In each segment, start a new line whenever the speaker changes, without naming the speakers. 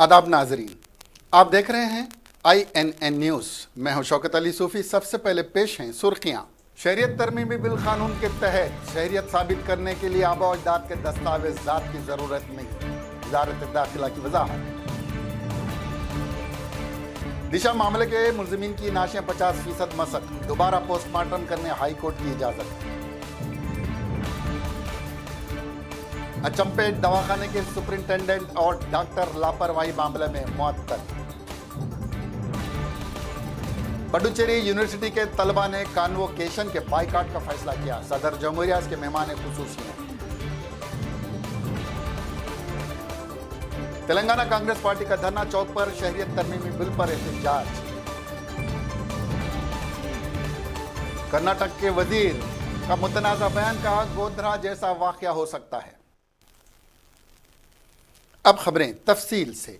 आदाब नाजरीन, आप देख रहे हैं INN न्यूज़। मैं हूं शौकत अली सूफी। सबसे पहले पेश हैं सुर्खियां। शहरियत तरमीमी बिल कानून के तहत शहरियत साबित करने के लिए आबा अजदाद के दस्तावेजात की जरूरत नहीं, वजारत दाखिला की वजाहत। दिशा मामले के मुलजिमीन की नाशें 50% मसक, दोबारा पोस्टमार्टम करने हाई कोर्ट की इजाजत। अचंपेट दवाखाने के सुपरिंटेंडेंट और डॉक्टर लापरवाही मामले में मुअत्तल। पुडुचेरी यूनिवर्सिटी के तलबा ने कॉन्वोकेशन के बाइकाट का फैसला किया, सदर जमहूरिया के मेहमान खुसूसी हैं। तेलंगाना कांग्रेस पार्टी का धरना चौक पर शहरियत तरमीमी बिल पर एहतजाज। कर्नाटक के वजीर का मुतनाज़ा बयान, कहा गोधरा जैसा वाकया हो सकता है। अब खबरें तफसील से।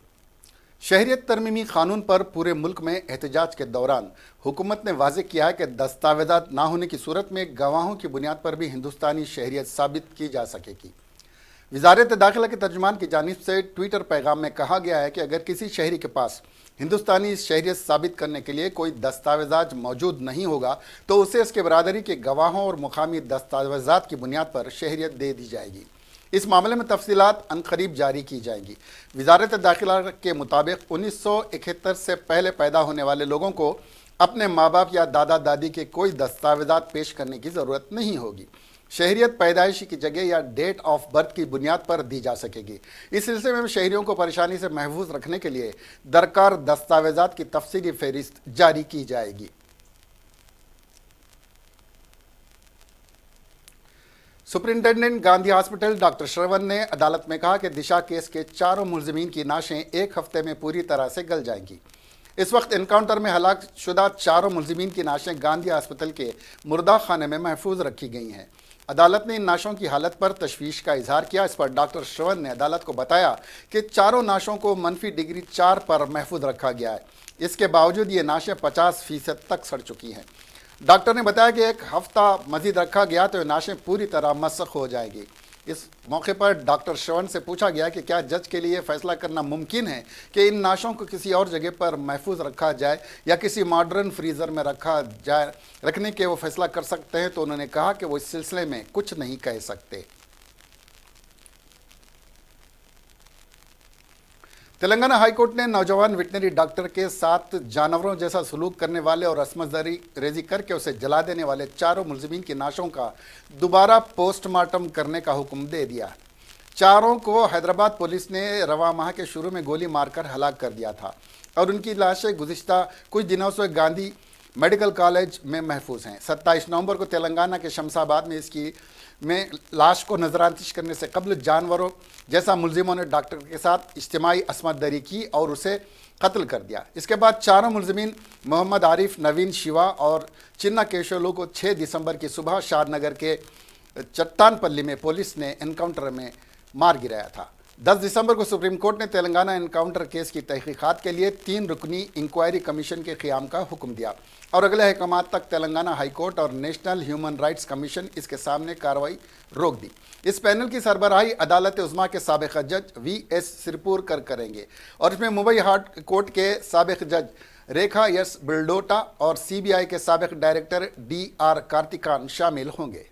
शहरियत तरमीमी कानून पर पूरे मुल्क में एहतजाज के दौरान हुकूमत ने वाज़ेह किया है कि दस्तावेजात ना होने की सूरत में गवाहों की बुनियाद पर भी हिंदुस्तानी शहरियत साबित की जा सकेगी। वजारत दाखिला के तर्जुमान की जानिब से ट्विटर पैगाम में कहा गया है कि अगर किसी शहरी के पास हिंदुस्तानी शहरियत साबित करने के लिए कोई दस्तावेजात मौजूद नहीं होगा तो उसे उसके बरादरी के गवाहों और मुकामी दस्तावेजात की बुनियाद पर शहरियत दे दी जाएगी। इस मामले में तफसीलात अनकरीब जारी की जाएंगी। वजारत दाखिला के मुताबिक 1971 से पहले पैदा होने वाले लोगों को अपने माँ बाप या दादा दादी के कोई दस्तावेजात पेश करने की ज़रूरत नहीं होगी। शहरियत पैदाइशी की जगह या डेट ऑफ बर्थ की बुनियाद पर दी जा सकेगी। इस सिलसिले में शहरियों को परेशानी से महफूज रखने के लिए दरकार दस्तावेजात की तफसीली फहरिस्त जारी की जाएगी। सुपरिंटेंडेंट गांधी हॉस्पिटल डॉक्टर श्रवण ने अदालत में कहा कि दिशा केस के चारों मुलजिमीन की नाशें एक हफ्ते में पूरी तरह से गल जाएंगी। इस वक्त इनकाउंटर में हलाक शुदा चारों मुलजिमीन की नाशें गांधी हॉस्पिटल के मुर्दा खाने में महफूज रखी गई हैं। अदालत ने इन नाशों की हालत पर तशवीश का इजहार किया। इस पर डॉक्टर श्रवण ने अदालत को बताया कि चारों नाशों को मनफी डिग्री 4 पर महफूज रखा गया है। इसके बावजूद ये नाशें 50% तक सड़ चुकी हैं। डॉक्टर ने बताया कि एक हफ्ता मजीद रखा गया तो ये नाशें पूरी तरह मसख हो जाएगी। इस मौके पर डॉक्टर श्रवण से पूछा गया कि क्या जज के लिए फैसला करना मुमकिन है कि इन नाशों को किसी और जगह पर महफूज रखा जाए या किसी मॉडर्न फ्रीज़र में रखने के वो फैसला कर सकते हैं। तो उन्होंने कहा कि वो इस सिलसिले में कुछ नहीं कह सकते। तेलंगाना हाईकोर्ट ने नौजवान वेटनरी डॉक्टर के साथ जानवरों जैसा सलूक करने वाले और असमझदारी रेजी करके उसे जला देने वाले चारों मुलजिमीन की नाशों का दोबारा पोस्टमार्टम करने का हुक्म दे दिया। चारों को हैदराबाद पुलिस ने रवा माह के शुरू में गोली मारकर हलाक कर दिया था और उनकी लाशें गुज़िश्ता कुछ दिनों से गांधी मेडिकल कॉलेज में महफूज हैं। 27 नवंबर को तेलंगाना के शमशाबाद में लाश को नजरानंदाज करने से कबल जानवरों जैसा मुलजिमों ने डॉक्टर के साथ इज्तिमाई असमत दरी की और उसे कत्ल कर दिया। इसके बाद चारों मुलजिमीन मोहम्मद आरिफ, नवीन, शिवा और चिन्ना केशोलू को 6 दिसंबर की सुबह शादनगर के चट्टानपल्ली में पुलिस ने एनकाउंटर में मार गिराया था। 10 दिसंबर को सुप्रीम कोर्ट ने तेलंगाना एनकाउंटर केस की तहकीकात के लिए 3 रुकनी इंक्वायरी कमीशन के क़याम का हुक्म दिया और अगले अहकाम तक तेलंगाना हाई कोर्ट और नेशनल ह्यूमन राइट्स कमीशन इसके सामने कार्रवाई रोक दी। इस पैनल की सरबराही अदालत उज़्मा के साबिक़ जज VS सिरपुरकर करेंगे और इसमें मुंबई हाई कोर्ट के साबिक़ जज रेखा यस बिल्डोटा और CBI के साबिक़ डायरेक्टर DR कार्तिकान शामिल होंगे।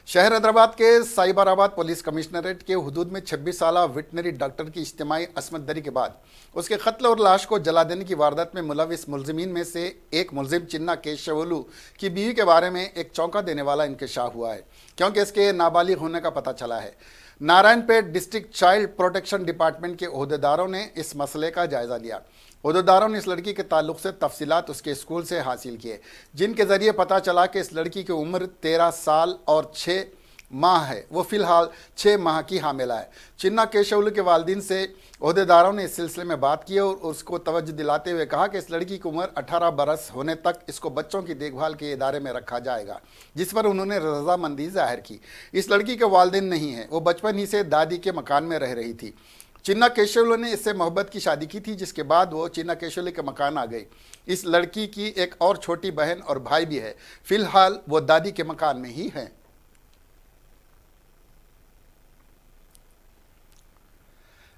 शहर हैदराबाद के साइबराबाद पुलिस कमिश्नरेट के हुदूद में 26 साला वेटनरी डॉक्टर की इज्तिमाई असमत दरी के बाद उसके कत्ल और लाश को जला देने की वारदात में मुलविस मुलजिमीन में से एक मुलजिम चिन्ना केशवलू की बीवी के बारे में एक चौंका देने वाला इंकशाफ हुआ है, क्योंकि इसके नाबालिग होने का पता चला है। Narayanpet district child protection department के ओहदेदारों ने इस मसले का जायज़ा लिया। ओहदेदारों ने इस लड़की के ताल्लुक से तफसीलात उसके स्कूल से हासिल किए, जिनके ज़रिए पता चला कि इस लड़की की उम्र 13 साल और 6 माह है। वो फ़िलहाल 6 माह की हामिला है। चिन्ना केशवलू के वालिदीन से ओहदेदारों ने इस सिलसिले में बात की और उसको तवज्जो दिलाते हुए कहा कि इस लड़की की उम्र 18 बरस होने तक इसको बच्चों की देखभाल के इदारे में रखा जाएगा, जिस पर उन्होंने रजामंदी जाहिर की। इस लड़की के वालिदैन नहीं है, वो बचपन ही से दादी के मकान में रह रही थी। चिन्ना केशवलू ने इससे मोहब्बत की शादी की थी, जिसके बाद वो चिन्ना केशवलू के मकान आ गई। इस लड़की की एक और छोटी बहन और भाई भी है। फिलहाल वो दादी के मकान में ही है।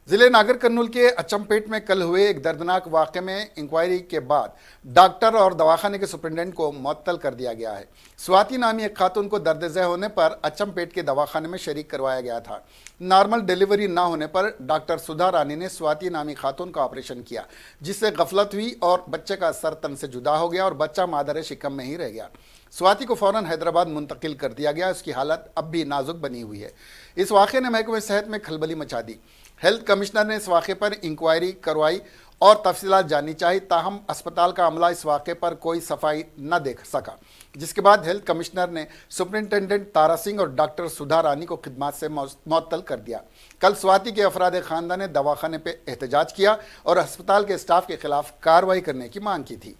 जिले नागर कर्नूल के अचमपेट में कल हुए एक दर्दनाक वाक़े में इंक्वायरी के बाद डॉक्टर और दवाखाने के सुपरिटेंडेंट को मुअत्तल कर दिया गया है। स्वाति नामी एक खातून को दर्द-ए-ज़ह होने पर अचमपेट के दवाखाने में शरीक करवाया गया था। नॉर्मल डिलीवरी ना होने पर डॉक्टर सुधा रानी ने स्वाति नामी खातून का ऑपरेशन किया, जिससे गफलत हुई और बच्चे का सर तन से जुदा हो गया और बच्चा मादर शिकम में ही रह गया। स्वाति को फौरन हैदराबाद मुंतकिल कर दिया गया। उसकी हालत अब भी नाजुक बनी हुई है। इस वाक़े ने महकमे सेहत में खलबली मचा दी। हेल्थ कमिश्नर ने इस वाक़े पर इंक्वायरी करवाई और तफसीलात जाननी चाहिए, ताहम अस्पताल का अमला इस वाक़े पर कोई सफाई न दे सका, जिसके बाद हेल्थ कमिश्नर ने सुपरिटेंडेंट तारा सिंह और डॉक्टर सुधा रानी को खिदमत से मुअत्तल कर दिया। कल स्वाति के अफराद खानदान ने दवाखाने पर एहतजाज किया और अस्पताल के स्टाफ के खिलाफ कार्रवाई करने की मांग की थी।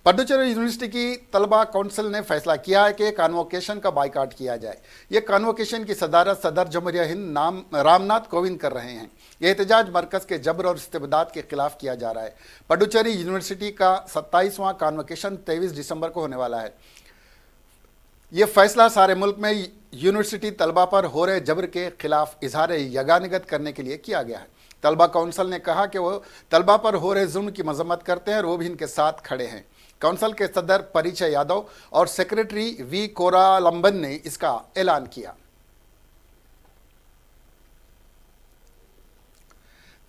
पुडुचेरी यूनिवर्सिटी की तलबा काउंसिल ने फैसला किया है कि कॉन्वोकेशन का बाइकाट किया जाए। यह कॉन्वोकेशन की सदारत सदर जमहूरिया हिंद रामनाथ कोविंद कर रहे हैं। यह एहतजाज मरकज के जबर और इस्तेबदाद के खिलाफ किया जा रहा है। पुडुचेरी यूनिवर्सिटी का 27वां कॉन्वोकेशन 23 दिसंबर को होने वाला है। यह फैसला सारे मुल्क में यूनिवर्सिटी तलबा पर हो रहे जबर के खिलाफ इजहार यगानिगत करने के लिए किया गया है। तलबा काउंसिल ने कहा कि वो तलबा पर हो रहे जुल्म की मजम्मत करते हैं और वो भी इनके साथ खड़े हैं। काउंसिल के सदर परिचय यादव और सेक्रेटरी वी कोरालंबन ने इसका ऐलान किया।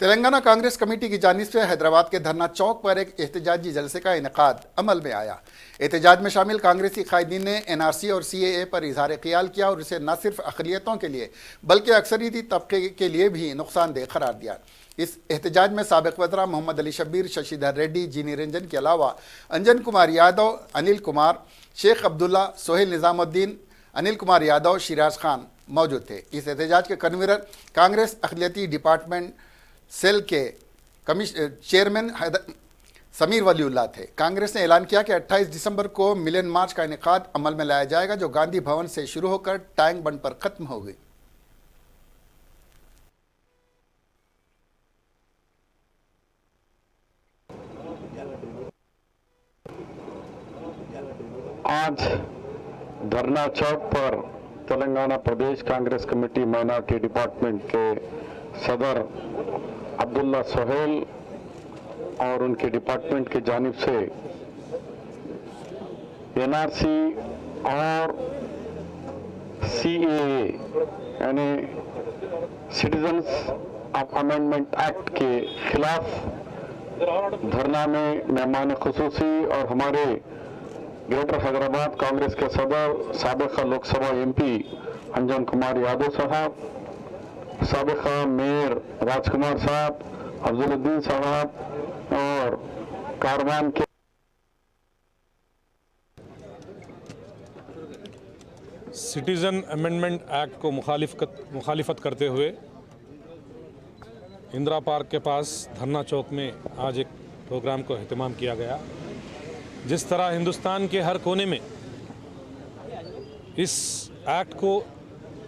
तेलंगाना कांग्रेस कमेटी की जानिब से हैदराबाद के धरना चौक पर एक एहतजाजी जलसे का इनेकाद अमल में आया। एहतजाज में शामिल कांग्रेसी कायदीन ने एनआरसी और सीएए पर इजहार ख्याल किया और इसे न सिर्फ अक़लियतों के लिए बल्कि अक्सरियती तबके के लिए भी नुकसानदेह करार दिया। इस एहतजाज में साबिक़ वज़रा मोहम्मद अली शब्बीर, शशिधर रेड्डी, जी निरंजन के अलावा अंजन कुमार यादव, अनिल कुमार, शेख अब्दुल्ला, सोहेल निज़ामुद्दीन, अनिल कुमार यादव, शिराज खान मौजूद थे। इस एहतजाज के कन्वीनर कांग्रेस अक़लियती डिपार्टमेंट सेल के चेयरमैन समीर वलीउल्लाह थे। कांग्रेस ने ऐलान किया कि 28 दिसंबर को मिलन मार्च का इनेकाद अमल में लाया जाएगा, जो गांधी भवन से शुरू होकर टैंक बंड पर खत्म होगी।
आज धरना चौक पर तेलंगाना प्रदेश कांग्रेस कमेटी माइनॉरिटी डिपार्टमेंट के सदर अब्दुल्ला सोहेल और उनके डिपार्टमेंट की जानिब से एनआरसी और सीएए यानी सिटीजन्स ऑफ अमेंडमेंट एक्ट के खिलाफ धरना में मेहमान खुसूसी और हमारे ग्रेटर हैदराबाद कांग्रेस के सदर साबिक़ा लोकसभा एमपी अंजन कुमार यादव साहब, साबिक़ा मेयर राजकुमार साहब, अफजलुद्दीन साहब और कारवान के
सिटीज़न अमेंडमेंट एक्ट को मुखालिफत करते हुए इंदिरा पार्क के पास धरना चौक में आज एक प्रोग्राम को एहतमाम किया गया। जिस तरह हिंदुस्तान के हर कोने में इस एक्ट को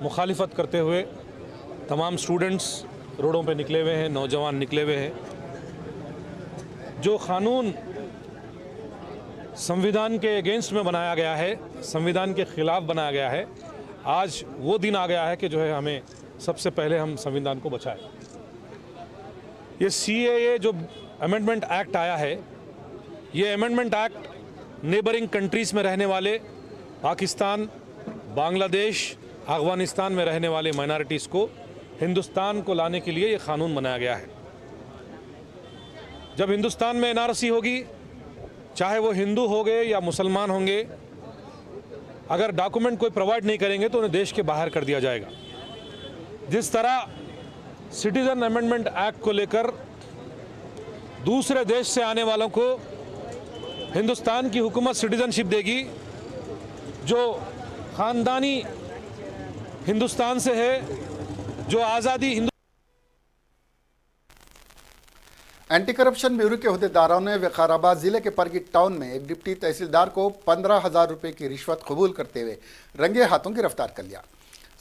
मुखालिफत करते हुए तमाम स्टूडेंट्स रोडों पे निकले हुए हैं, नौजवान निकले हुए हैं। जो कानून संविधान के अगेंस्ट में बनाया गया है, संविधान के ख़िलाफ़ बनाया गया है, आज वो दिन आ गया है कि जो है हमें सबसे पहले हम संविधान को बचाएं। ये सीएए जो अमेंडमेंट एक्ट आया है, ये अमेंडमेंट एक्ट नेबरिंग कंट्रीज़ में रहने वाले पाकिस्तान, बांग्लादेश, अफ़गानिस्तान में रहने वाले माइनॉरिटीज़ को हिंदुस्तान को लाने के लिए ये कानून बनाया गया है। जब हिंदुस्तान में एनआरसी होगी, चाहे वो हिंदू होंगे या मुसलमान होंगे, अगर डॉक्यूमेंट कोई प्रोवाइड नहीं करेंगे तो उन्हें देश के बाहर कर दिया जाएगा। जिस तरह सिटीज़न अमेंडमेंट एक्ट को लेकर दूसरे देश से आने वालों को हिंदुस्तान की हुकूमत सिटीजनशिप देगी, जो ख़ानदानी हिंदुस्तान से है, जो आज़ादी हिंदू।
एंटी करप्शन ब्यूरो के अहदेदारों ने विकाराबाद जिले के परगिट टाउन में एक डिप्टी तहसीलदार को 15,000 रुपये की रिश्वत कबूल करते हुए रंगे हाथों गिरफ्तार कर लिया।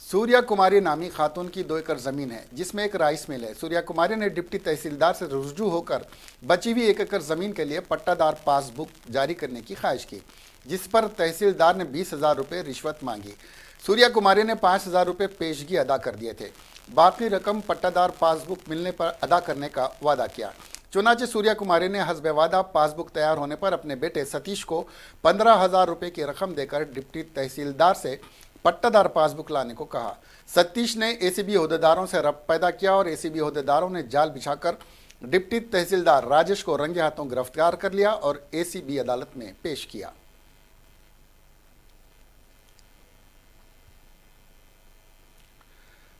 सूर्या कुमारी नामी खातून की 2 एकड़ ज़मीन है, जिसमें एक राइस मिल है। सूर्या कुमारी ने डिप्टी तहसीलदार से रुजू होकर बची हुई 1 एकड़ ज़मीन के लिए पट्टादार पासबुक जारी करने की ख्वाहिश की, जिस पर तहसीलदार ने 20,000 रुपये रिश्वत मांगी। सूर्या कुमारी ने 5,000 रुपये पेशगी अदा कर दिए थे। बाकी रकम पट्टादार पासबुक मिलने पर अदा करने का वादा किया। चुनाचे सूर्या कुमारी ने हस्बे वादा पासबुक तैयार होने पर अपने बेटे सतीश को 15,000 रुपये की रकम देकर डिप्टी तहसीलदार से पट्टादार पासबुक लाने को कहा। सतीश ने एसीबी ओहदेदारों से रब पैदा किया और एसीबी ओहदेदारों ने जाल बिछाकर डिप्टी तहसीलदार राजेश को रंगे हाथों गिरफ्तार कर लिया और एसीबी अदालत में पेश किया।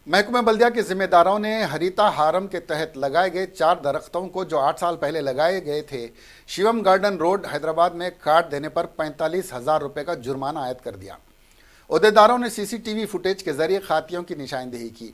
महकमा बल्दिया के जिम्मेदारों ने हरिता हारम के तहत लगाए गए 4 दरख्तों को जो 8 साल पहले लगाए गए थे, शिवम गार्डन रोड हैदराबाद में काट देने पर 45,000 रुपये का जुर्माना आयद कर दिया। ओहदेदारों ने सीसीटीवी फुटेज के जरिए खातियों की निशानदेही की।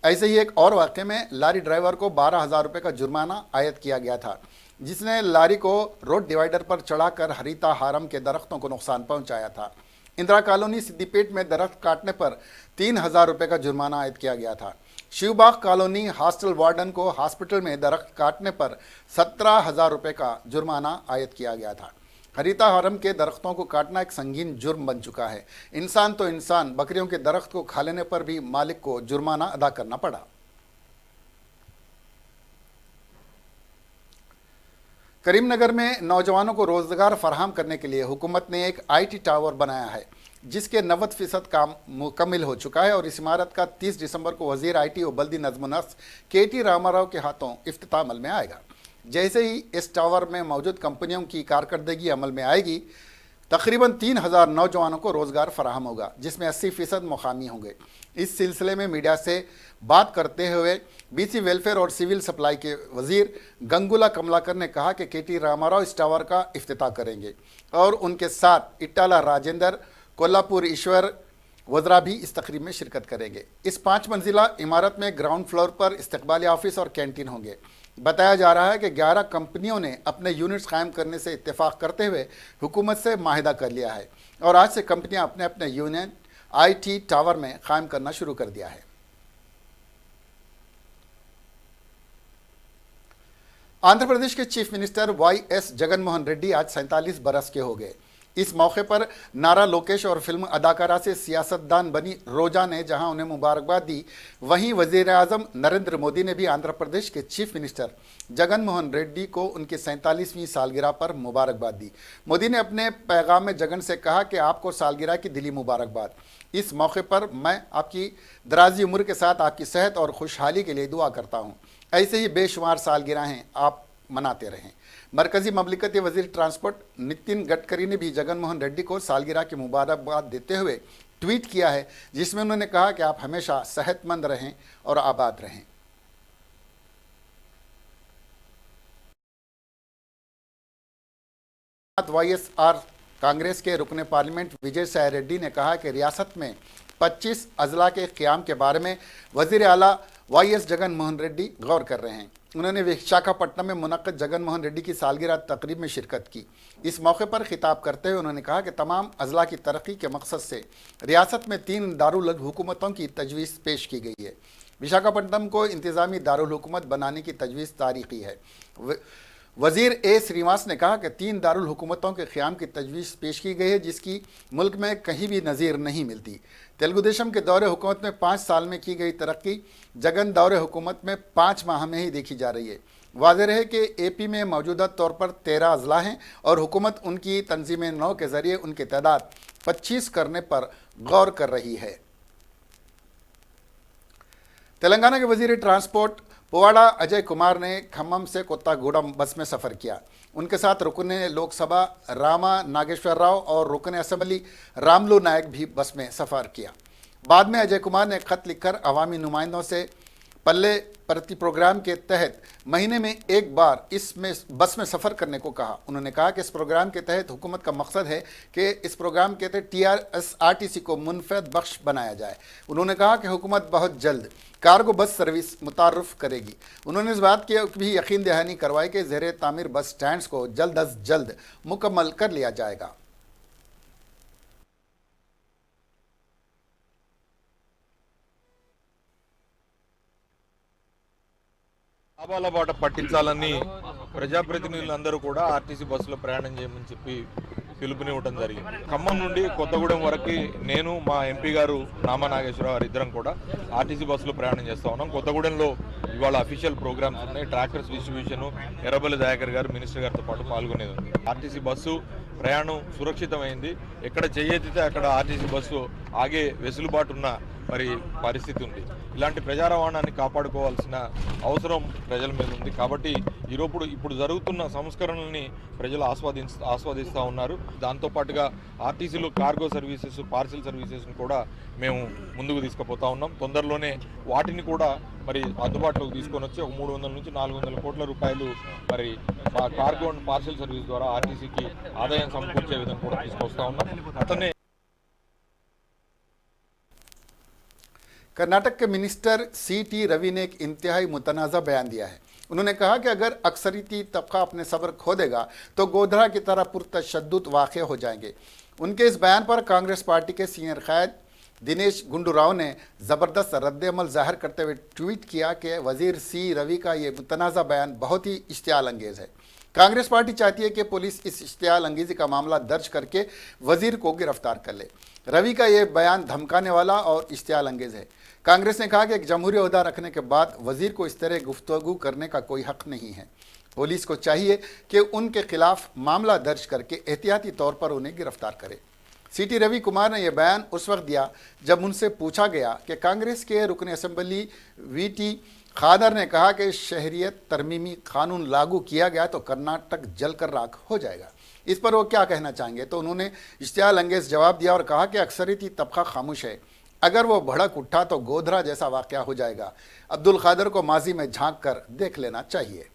ऐसे ही एक और वाक़े में लारी ड्राइवर को 12,000 रुपये का जुर्माना आयद किया गया था, जिसने लारी को रोड डिवाइडर पर चढ़ाकर हरिता हारम के दरख्तों को नुकसान पहुंचाया था। इंदिरा कॉलोनी सिद्दीपेट में दरख्त काटने पर 3,000 रुपये का जुर्माना आयद किया गया था। शिवबाग कॉलोनी हॉस्टल वार्डन को हॉस्पिटल में दरख्त काटने पर 17,000 रुपये का जुर्माना आयद किया गया था। हरिता हारम के दरख्तों को काटना एक संगीन जुर्म बन चुका है। इंसान तो इंसान, बकरियों के दरख्त को खा लेने पर भी मालिक को जुर्माना अदा करना पड़ा। करीमनगर में नौजवानों को रोजगार फराहम करने के लिए हुकूमत ने एक आईटी टावर बनाया है, जिसके 90% काम मुकम्मल हो चुका है और इस इमारत का 30 दिसंबर को वजीर आईटी और बल्दी नज़्म-ओ-नस्क केटी रामाराव के हाथों इफ्तिताह अमल में आएगा। जैसे ही इस टावर में मौजूद कंपनियों की कारकर्दगी अमल में आएगी, तकरीबन 3,000 नौजवानों को रोज़गार फराहम होगा, जिसमें 80% मुकामी होंगे। इस सिलसिले में मीडिया से बात करते हुए बीसी वेलफेयर और सिविल सप्लाई के वजीर गंगुला कमलाकर ने कहा कि केटी रामाराव इस टावर का इफ्तिताह करेंगे और उनके साथ इटाला राजेंद्र, कोल्हापुर ईश्वर वज़रा भी इस तकरीब में शिरकत करेंगे। इस 5 मंजिला इमारत में ग्राउंड फ्लोर पर इस्तकबाली ऑफिस और कैंटीन होंगे। बताया जा रहा है कि 11 कंपनियों ने अपने यूनिट्स कायम करने से इत्तेफाक करते हुए हुकूमत से माहिदा कर लिया है और आज से कंपनियां अपने अपने यूनियन आईटी टावर में कायम करना शुरू कर दिया है। आंध्र प्रदेश के चीफ मिनिस्टर वाई.एस. जगनमोहन रेड्डी आज 47 बरस के हो गए। इस मौके पर नारा लोकेश और फिल्म अदाकारा से सियासतदान बनी रोजा ने जहां उन्हें मुबारकबाद दी, वहीं वजीर आजम नरेंद्र मोदी ने भी आंध्र प्रदेश के चीफ मिनिस्टर जगनमोहन रेड्डी को उनकी 47वीं सालगिरह पर मुबारकबाद दी। मोदी ने अपने पैगाम में जगन से कहा कि आपको सालगिरह की दिली मुबारकबाद। इस मौके पर मैं आपकी दराजी उम्र के साथ आपकी सेहत और खुशहाली के लिए दुआ करता हूँ। ऐसे ही बेशुमार सालगिरहें आप मनाते रहें। मरकजी ममलिकती वजीर ट्रांसपोर्ट नितिन गडकरी ने भी जगनमोहन रेड्डी को सालगिरह की मुबारकबाद देते हुए ट्वीट किया है, जिसमें उन्होंने कहा कि आप हमेशा सेहतमंद रहें और आबाद रहें। वाईएसआर कांग्रेस के रुकने पार्लियामेंट विजय साई रेड्डी ने कहा कि रियासत में 25 अजला के क़याम के बारे में वजीर आला वाई.एस. जगनमोहन रेड्डी गौर कर रहे हैं। उन्होंने विशाखापट्टनम में मुनक्कद जगनमोहन रेड्डी की सालगिरह तकरीब में शिरकत की। इस मौके पर खिताब करते हुए उन्होंने कहा कि तमाम अजला की तरक्की के मकसद से रियासत में 3 दारुल हुकूमतों की तजवीज़ पेश की गई है। विशाखापट्टनम को इंतज़ामी दारुल हुकूमत बनाने की तजवीज़ तारीखी है। वजीर ए श्रीनिवास ने कहा कि 3 दारुल हुकूमतों के क़याम की तजवीज़ पेश की गई है, जिसकी मुल्क में कहीं भी नज़ीर नहीं मिलती। तेलुगु देशम के दौरे हुकूमत में 5 साल में की गई तरक्की जगन दौरे हुकूमत में 5 माह में ही देखी जा रही है। वाज़ेह है कि एपी में मौजूदा तौर पर 13 अजला हैं और हुकूमत उनकी तंजीम नौ के ज़रिए उनकी तादाद 25 करने पर गौर कर रही है। तेलंगाना के वजीर ट्रांसपोर्ट पुवाड़ा अजय कुमार ने खम्मम से कोत्तागूडम बस में सफ़र किया। उनके साथ रुकने लोकसभा रामा नागेश्वर राव और रुकने असेंबली रामलू नायक भी बस में सफ़र किया। बाद में अजय कुमार ने खत लिखकर अवामी नुमाइंदों से पल्ले प्रति प्रोग्राम के तहत महीने में एक बार इसमें बस में सफ़र करने को कहा। उन्होंने कहा कि इस प्रोग्राम के तहत हुकूमत का मकसद है कि इस प्रोग्राम के तहत TRS-RTC को मुनफरद बख्श बनाया जाए। उन्होंने कहा कि हुकूमत बहुत जल्द कार्गो बस सर्विस मुतारफ़ करेगी। उन्होंने इस बात की भी यकीन दहानी करवाई कि ज़ेर तामीर बस स्टैंड्स को जल्द अज जल्द मुकम्मल कर लिया जाएगा।
లాభాల బాట పట్టించాలని ప్రజాప్రతినిధులందరూ కూడా ఆర్టీసీ బస్సులో ప్రయాణం చేయమని చెప్పి పిలుపునివ్వడం జరిగింది. ఖమ్మం నుండి కొత్తగూడెం వరకు నేను మా ఎంపీ గారు నామా నాగేశ్వరరావు గారు ఇద్దరం కూడా ఆర్టీసీ బస్సులో ప్రయాణం చేస్తూ ఉన్నాం. కొత్తగూడెంలో ఇవాళ అఫీషియల్ ప్రోగ్రామ్స్ ఉన్నాయి. ట్రాక్టర్స్ డిస్ట్రిబ్యూషన్ ఎర్రబెల్లి దయాకర్ గారు మినిస్టర్ గారితో పాటు పాల్గొనేది ఉంది. ఆర్టీసీ బస్సు ప్రయాణం సురక్షితమైంది. ఎక్కడ చెయ్యెత్తితే అక్కడ ఆర్టీసీ బస్సు ఆగే వెసులుబాటు ఉన్న పరిస్థితి ఉంది. ఇలాంటి ప్రజా రవాణాన్ని కాపాడుకోవాల్సిన అవసరం ప్రజల మీద ఉంది. కాబట్టి ఇప్పుడు జరుగుతున్న సంస్కరణల్ని ప్రజలు ఆస్వాదిస్తూ ఉన్నారు. దాంతోపాటుగా ఆర్టీసీలో కార్గో సర్వీసెస్, పార్సిల్ సర్వీసెస్ని కూడా మేము ముందుకు తీసుకుపోతా ఉన్నాం. తొందరలోనే వాటిని కూడా అందుబాటులోకి తీసుకొని వచ్చి 300 నుంచి 400 కోట్ల రూపాయలు కార్గో అండ్ పార్సిల్ సర్వీస్ ద్వారా ఆర్టీసీకి ఆదాయం సమకూర్చే విధంగా కూడా తీసుకొస్తా ఉన్నాం. అతనే
कर्नाटक के मिनिस्टर सी.टी. रवि ने एक इंतहाई मुतनाज़ा बयान दिया है। उन्होंने कहा कि अगर अक्सरियती तबका अपने सब्र खो देगा तो गोधरा की तरह पुरतशद्दुद वाक़े हो जाएंगे। उनके इस बयान पर कांग्रेस पार्टी के सीनियर क़ायद दिनेश गुंडूराव ने ज़बरदस्त रद्द-ए-अमल ज़ाहिर करते हुए ट्वीट किया कि वज़ीर सी रवि का ये मुतनाज़ा बयान बहुत ही इश्तियाल अंगेज़ है। कांग्रेस पार्टी चाहती है कि पुलिस इस इश्तियाल अंगेज़ी का मामला दर्ज करके वज़ीर को गिरफ्तार कर ले। रवि का ये बयान धमकाने वाला और इश्तियाल अंगेज़ है। कांग्रेस ने कहा कि एक जमहूरी ओहदा रखने के बाद वज़ीर को इस तरह गुफ्तगू करने का कोई हक़ नहीं है। पुलिस को चाहिए कि उनके खिलाफ मामला दर्ज करके एहतियाती तौर पर उन्हें गिरफ्तार करे। सी.टी. रवि कुमार ने यह बयान उस वक्त दिया जब उनसे पूछा गया कि कांग्रेस के रुकन असम्बली वी.टी. खादर ने कहा कि शहरियत तरमीमी कानून लागू किया गया तो कर्नाटक जलकर राख हो जाएगा। इस पर वो क्या कहना चाहेंगे, तो उन्होंने इश्तियाल अंगेज़ जवाब दिया और कहा कि अक्सरियती तबका खामोश है, अगर वो भड़क उठा तो गोधरा जैसा वाक़या हो जाएगा। अब्दुल कादिर को माजी में झांक कर देख लेना चाहिए।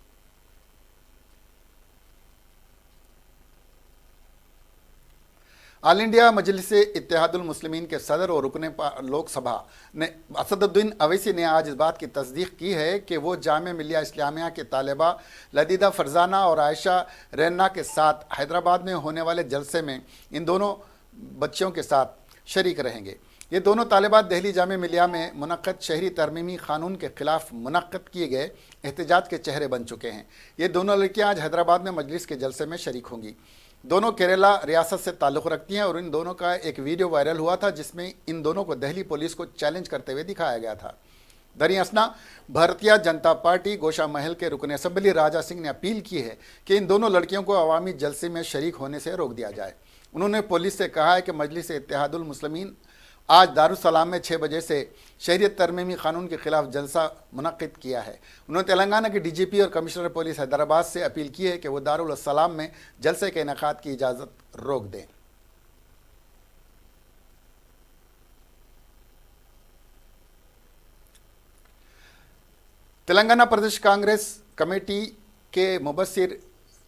ऑल इंडिया मजलिस इत्तेहादुल मुस्लिमीन के सदर और रुकने लोकसभा ने असदुद्दीन अवैसी ने आज इस बात की तस्दीक की है कि वो जामिया मिलिया इस्लामिया के तालिबा लदीदा फरजाना और आयशा रैना के साथ हैदराबाद में होने वाले जलसे में इन दोनों बच्चियों के साथ शरीक रहेंगे। ये दोनों तालिबात दिल्ली जामिया मिलिया में मुनक्कद शहरी तरमीमी कानून के खिलाफ मुनक्कद किए गए एहतजाज के चेहरे बन चुके हैं। ये दोनों लड़कियां आज हैदराबाद में मजलिस के जलसे में शरीक होंगी। दोनों केरला रियासत से ताल्लुक़ रखती हैं और इन दोनों का एक वीडियो वायरल हुआ था जिसमें इन दोनों को दिल्ली पुलिस को चैलेंज करते हुए दिखाया गया था। दरअसल भारतीय जनता पार्टी गोशा महल के रुकन असम्बली राजा सिंह ने अपील की है कि इन दोनों लड़कियों को अवामी जलसे में शरीक होने से रोक दिया जाए। उन्होंने पुलिस से कहा है कि मजलिस इत्तेहादुल मुस्लिमीन आज दारुसलाम में 6 बजे से शहरियत तरमीमी कानून के खिलाफ जलसा मुनक्किद किया है। उन्होंने तेलंगाना के डीजीपी और कमिश्नर पुलिस हैदराबाद से अपील की है कि वो दारुल सलाम में जलसे के इनेकाद की इजाज़त रोक दें। तेलंगाना प्रदेश कांग्रेस कमेटी के मुबस्सिर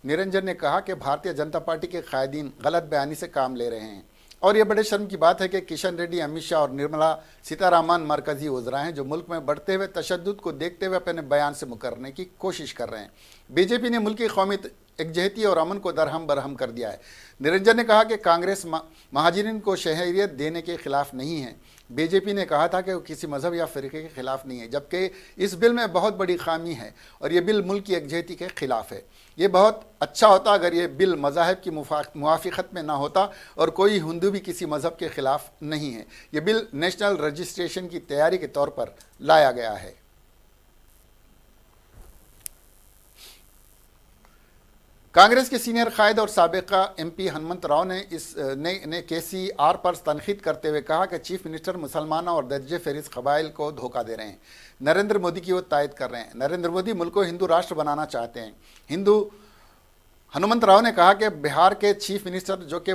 निरंजन ने कहा कि भारतीय जनता पार्टी के कायदीन गलत बयानी से काम ले रहे हैं और ये बड़े शर्म की बात है कि किशन रेड्डी, अमित शाह और निर्मला सीतारामन मरकजी वज़रा हैं जो मुल्क में बढ़ते हुए तशद्दुद को देखते हुए अपने बयान से मुकरने की कोशिश कर रहे हैं। बीजेपी ने मुल्क की कौमी एकजहती और अमन को दरहम बरहम कर दिया है। निरंजन ने कहा कि कांग्रेस महाजिरीन को शहरियत देने के खिलाफ नहीं है। बीजेपी ने कहा था कि वो किसी मज़हब या फ़िरक़े के ख़िलाफ़ नहीं है, जबकि इस बिल में बहुत बड़ी खामी है और ये बिल मुल्क की एकजहती के ख़िलाफ़ है। ये बहुत अच्छा होता अगर ये बिल मज़ाहिब की मुवाफ़क़त में ना होता और कोई हिंदू भी किसी मज़हब के ख़िलाफ़ नहीं है। ये बिल नेशनल रजिस्ट्रेशन की तैयारी के तौर पर लाया गया है। कांग्रेस के सीनियर कायद और साबिका एमपी हनुमंत राव ने KCR पर तनखीद करते हुए कहा कि चीफ मिनिस्टर मुसलमानों और दर्जे फहरिस्त कबाइल को धोखा दे रहे हैं, नरेंद्र मोदी की वो तायद कर रहे हैं। नरेंद्र मोदी मुल्क को हिंदू राष्ट्र बनाना चाहते हैं। हनुमंत राव ने कहा कि बिहार के चीफ मिनिस्टर जो कि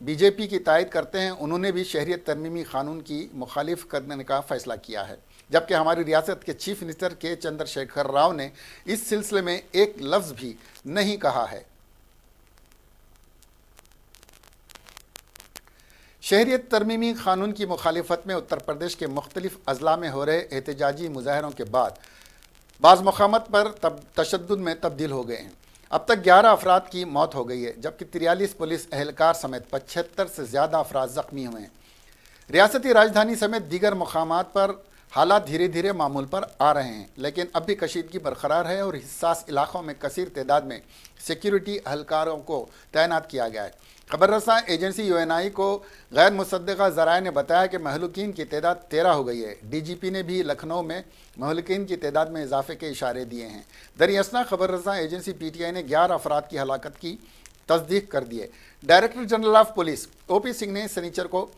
बीजेपी की तायद करते हैं, उन्होंने भी शहरियत तरमीमी कानून की मुखालिफ करने का फैसला किया है, जबकि हमारी रियासत के चीफ मिनिस्टर के चंद्रशेखर राव ने इस सिलसिले में एक लफ्ज़ भी नहीं कहा है। शहरियत तरमीमी कानून की मुखालिफत में उत्तर प्रदेश के मुख्तलिफ अजला में हो रहे एहतजाजी मुजाहरों के बाद बाज़ मकामात पर तशद्दुद में तब्दील हो गए हैं। अब तक 11 अफराद की मौत हो गई है, जबकि 43 पुलिस एहलकार समेत 75 से ज़्यादा अफराद ज़ख्मी हुए हैं। रियासती राजधानी समेत दीगर मकामात पर हालात धीरे धीरे मामूल पर आ रहे हैं, लेकिन अब भी कशीदगी बरकरार है और हिस्सास इलाकों में कसीर तादाद में सिक्योरिटी एहलकारों को तैनात किया गया है। खबर रसा एजेंसी यूएनआई को गैर मुसद्दक़ा ज़राए ने बताया कि महलूकीन की तादाद 13 हो गई है। डीजीपी ने भी लखनऊ में महलूकीन की तादाद में इजाफे के इशारे दिए हैं। दरियासना खबर रसा एजेंसी पीटीआई ने 11 अफराद की हलाकत की तस्दीक कर दी है। Director general of police OP Singh ने सनीचर को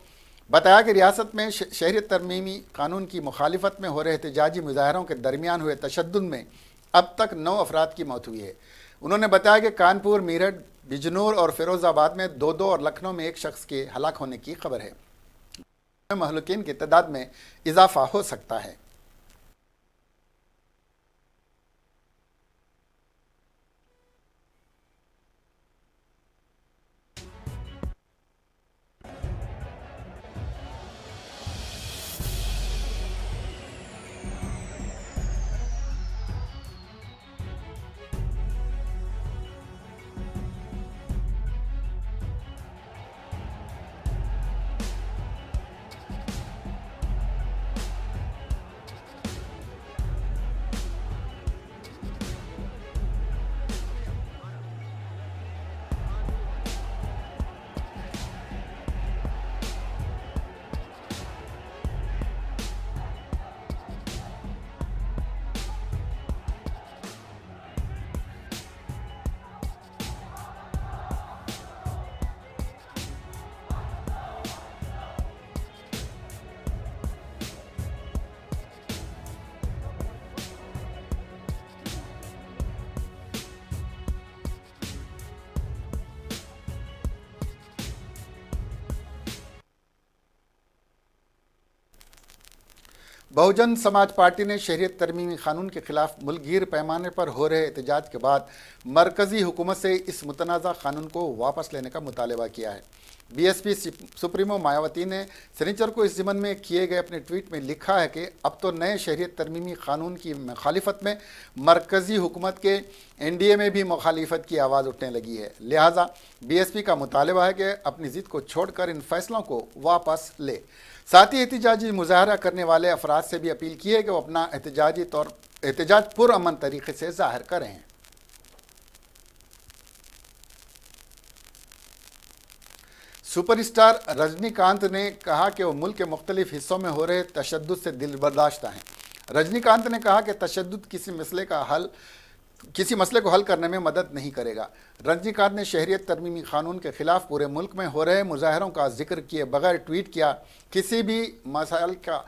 बताया कि रियासत में शहरियत तरमीमी कानून की मुखालिफत में हो रहे एहतजाजी मुजाहरों के दरमियान हुए तशद्दुद में अब तक 9 अफराद की मौत हुई है। उन्होंने बताया कि कानपुर, मेरठ, बिजनौर और फिरोजाबाद में 2-2 और लखनऊ में 1 शख्स के हलाक होने की खबर है। महलूकीन की तादाद में इजाफा हो सकता है। बहुजन समाज पार्टी ने शहरियत तरमीमी कानून के खिलाफ मुल्कगीर पैमाने पर हो रहे एहतजाज के बाद मरकजी हुकूमत से इस मुतनाज़ा कानून को वापस लेने का मुतालबा किया है। बीएसपी सुप्रीमो मायावती ने शनिचर को इस ज़िमन में किए गए अपने ट्वीट में लिखा है कि अब तो नए शहरियत तरमीमी कानून की मुखालिफत में मरकजी हुकूमत के एनडीए में भी मुखालिफत की आवाज़ उठने लगी है। लिहाजा बीएसपी का मुतालबा है कि अपनी ज़िद को छोड़कर इन फैसलों को वापस ले। साथ ही एहतजाजी मुजाहरा करने वाले अफराद से भी अपील की है कि वो अपना एहतजाज पुरअमन तरीके से जाहिर करें। सुपरस्टार रजनीकांत ने कहा कि वो मुल्क के मुख्तलिफ हिस्सों में हो रहे तशद्दुद से दिलबर्दाश्त हैं। रजनीकांत ने कहा कि तशद्दुद किसी मसले को हल करने में मदद नहीं करेगा। रजनीकांत ने शहरियत तरमीमी कानून के खिलाफ पूरे मुल्क में हो रहे मुजाहरों का जिक्र किए बगैर ट्वीट किया, किसी भी मसाइल का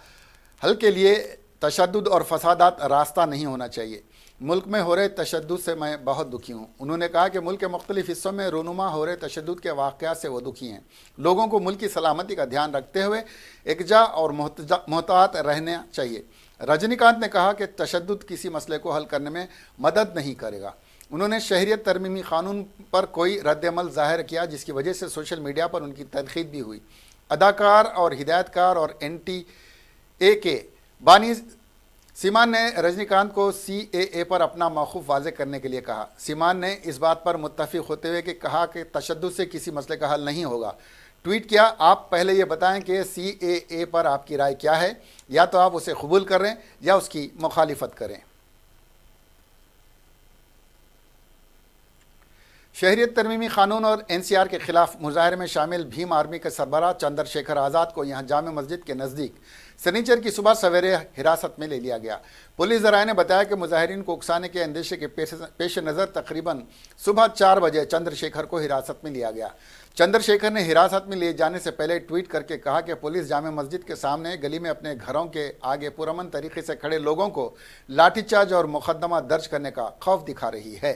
हल के लिए तशद्दुद और फसादात रास्ता नहीं होना चाहिए। मुल्क में हो रहे तशद्दुद से मैं बहुत दुखी हूँ। उन्होंने कहा कि मुल्क के मुख्तलिफ हिस्सों में रूनुमा हो रहे तशद्दुद के वाक़यात से वो दुखी हैं। लोगों को मुल्क की सलामती का ध्यान रखते हुए एकजा और मोहतात रहना चाहिए। रजनीकांत ने कहा कि तशद्दुद किसी मसले को हल करने में मदद नहीं करेगा। उन्होंने शहरियत तरमीमी कानून पर कोई रद्दअमल ज़ाहिर किया जिसकी वजह से सोशल मीडिया पर उनकी तनकीद भी हुई। अदाकार और हिदायतकार और NTA के बानी सीमान ने रजनीकांत को CAA पर अपना मौक़िफ़ वाज़े करने के लिए कहा। सीमान ने इस बात पर मुत्तफ़िक़ होते हुए कहा कि तशद्दुद से किसी मसले का हल नहीं होगा। ट्वीट किया, आप पहले ये बताएं कि CAA पर आपकी राय क्या है, या तो आप उसे कबूल करें या उसकी मुखालिफत करें। शहरियत तरमीमी कानून और NCR के खिलाफ मुजाहरे में शामिल भीम आर्मी के सरबराह चंद्रशेखर आज़ाद को यहाँ जामे मस्जिद के नज़दीक शनिचर की सुबह सवेरे हिरासत में ले लिया गया। पुलिस ज़राए ने बताया कि मुजाहिरीन को उकसाने के अंदेशे के पेश नज़र तकरीबन सुबह 4 बजे चंद्रशेखर को हिरासत में लिया गया। चंद्रशेखर ने हिरासत में लिए जाने से पहले ट्वीट करके कहा कि पुलिस जामे मस्जिद के सामने गली में अपने घरों के आगे पुरअमन तरीके से खड़े लोगों को लाठीचार्ज और मुकदमा दर्ज करने का खौफ दिखा रही है।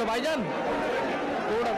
भाईजान थोड़ा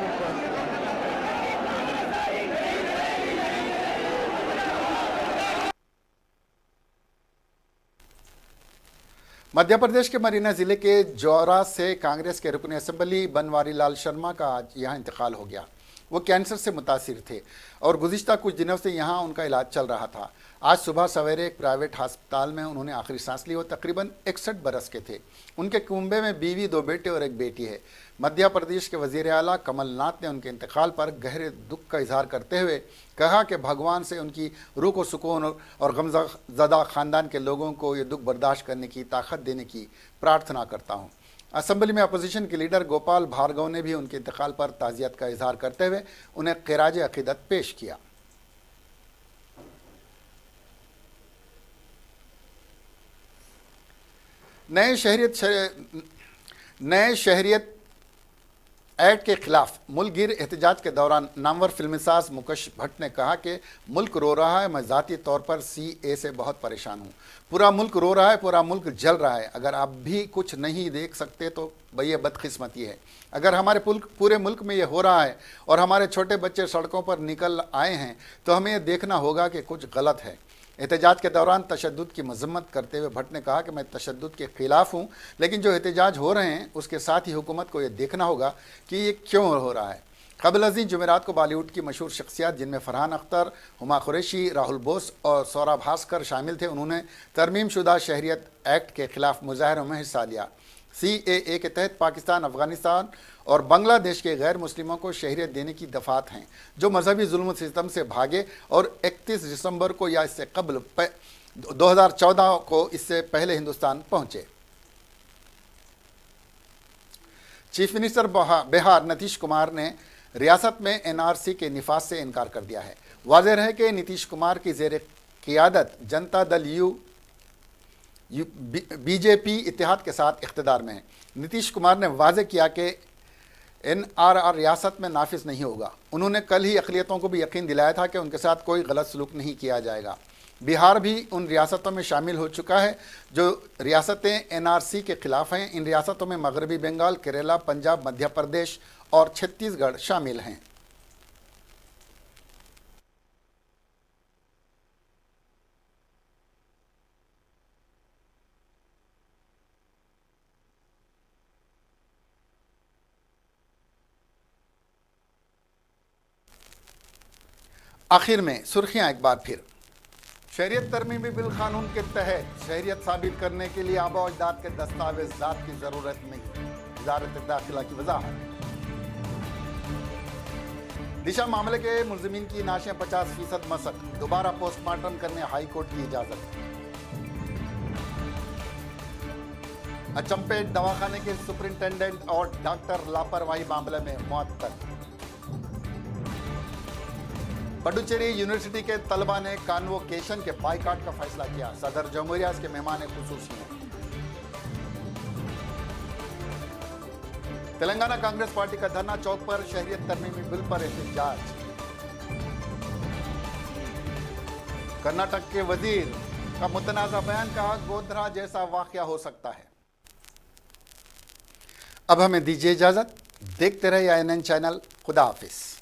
मध्य प्रदेश के मरीना जिले के जौरा से कांग्रेस के रुकन असेंबली बनवारी लाल शर्मा का आज यहाँ इंतकाल हो गया। वो कैंसर से मुतासिर थे और गुज़िश्ता कुछ दिनों से यहाँ उनका इलाज चल रहा था। आज सुबह सवेरे एक प्राइवेट अस्पताल में उन्होंने आखिरी सांस ली। वो तकरीबन 61 बरस के थे। उनके कुंबे में बीवी, 2 बेटे और 1 बेटी है। मध्य प्रदेश के वज़ीर आला कमलनाथ ने उनके इंतकाल पर गहरे दुख का इजहार करते हुए कहा कि भगवान से उनकी रूह को सुकून और गमज़दा ख़ानदान के लोगों को ये दुख बर्दाश्त करने की ताकत देने की प्रार्थना करता हूँ। असेंबली में अपोजिशन के लीडर गोपाल भार्गव ने भी उनके इंतकाल पर ताज़ियत का इजहार करते हुए उन्हें ख़िराज अक़ीदत पेश किया। नए शहरियत एक्ट के खिलाफ मुल्क गिर एहतजाज के दौरान नामवर फिल्मसाज मुकेश भट्ट ने कहा कि मुल्क रो रहा है, मैं ज़ाती तौर पर CA से बहुत परेशान हूँ। पूरा मुल्क रो रहा है, पूरा मुल्क जल रहा है। अगर आप भी कुछ नहीं देख सकते तो ये बदकिस्मती है। अगर हमारे पूरे मुल्क में ये हो रहा है और हमारे छोटे बच्चे सड़कों पर निकल आए हैं तो हमें ये देखना होगा कि कुछ गलत है। एहतजाज के दौरान तशद्दुद की मजम्मत करते हुए भट्ट ने कहा कि मैं तशद्दुद के ख़िलाफ़ हूँ, लेकिन जो एहतजाज हो रहे हैं उसके साथ ही हुकूमत को ये देखना होगा कि ये क्यों हो रहा है। क़ब्ल अज़ीं जुमेरात को बॉलीवुड की मशहूर शख्सियात जिनमें फरहान अख्तर, हुमा कुरैशी, राहुल बोस और सौरभ भास्कर शामिल थे, उन्होंने तरमीम शुदा शहरियत एक्ट के ख़िलाफ़ मुजाहरों में हिस्सा लिया। CAA के तहत पाकिस्तान, अफ़गानिस्तान और बांग्लादेश के गैर मुस्लिमों को शहरियत देने की दफ़ात हैं जो मजहबी जुल्म सितम से भागे और 31 दिसंबर को या इससे कबल 2014 को इससे पहले हिंदुस्तान पहुँचे। चीफ मिनिस्टर बिहार नीतीश कुमार ने रियासत में NRC के निफाज से इनकार कर दिया है। वाज़ेह है कि नीतीश कुमार की ज़ेर क़ियादत जनता दल BJP इत्तेहाद के साथ इख्तिदार में है। नीतीश कुमार ने वाज़ेह किया कि NRR रियासत में नाफिज नहीं होगा। उन्होंने कल ही अक़लियतों को भी यकीन दिलाया था कि उनके साथ कोई गलत सलूक नहीं किया जाएगा। बिहार भी उन रियासतों में शामिल हो चुका है जो रियासतें NRC के ख़िलाफ़ हैं। इन रियासतों में मगरबी बंगाल, केरला, पंजाब, मध्य प्रदेश और छत्तीसगढ़ शामिल हैं। आखिर में सुर्खियां एक बार फिर। शहरियत तरमीमी बिल कानून के तहत शहरियत साबित करने के लिए आबा अजदाद के दस्तावेजात की जरूरत नहीं, वज़ारत दाखिला की वजाहत। दिशा मामले के मुलजिमीन की नाशें 50% मसक, दोबारा पोस्टमार्टम करने हाई कोर्ट की इजाजत। अचंपेट दवाखाने के सुपरिंटेंडेंट और डॉक्टर लापरवाही मामले में मुअत्तल। पुडुचेरी यूनिवर्सिटी के तलबा ने कॉन्वोकेशन के बाइकाट का फैसला किया। सदर जमहूरिया के मेहमान खुसूसी हैं। तेलंगाना कांग्रेस पार्टी का धरना चौक पर शहरियत तरमीमी बिल पर एहतजाज। कर्नाटक के वजीर का मुतनाज़ा बयान, कहा गोधरा जैसा वाकया हो सकता है। अब हमें दीजिए इजाजत। देखते रहिए INN चैनल। खुदा हाफिज।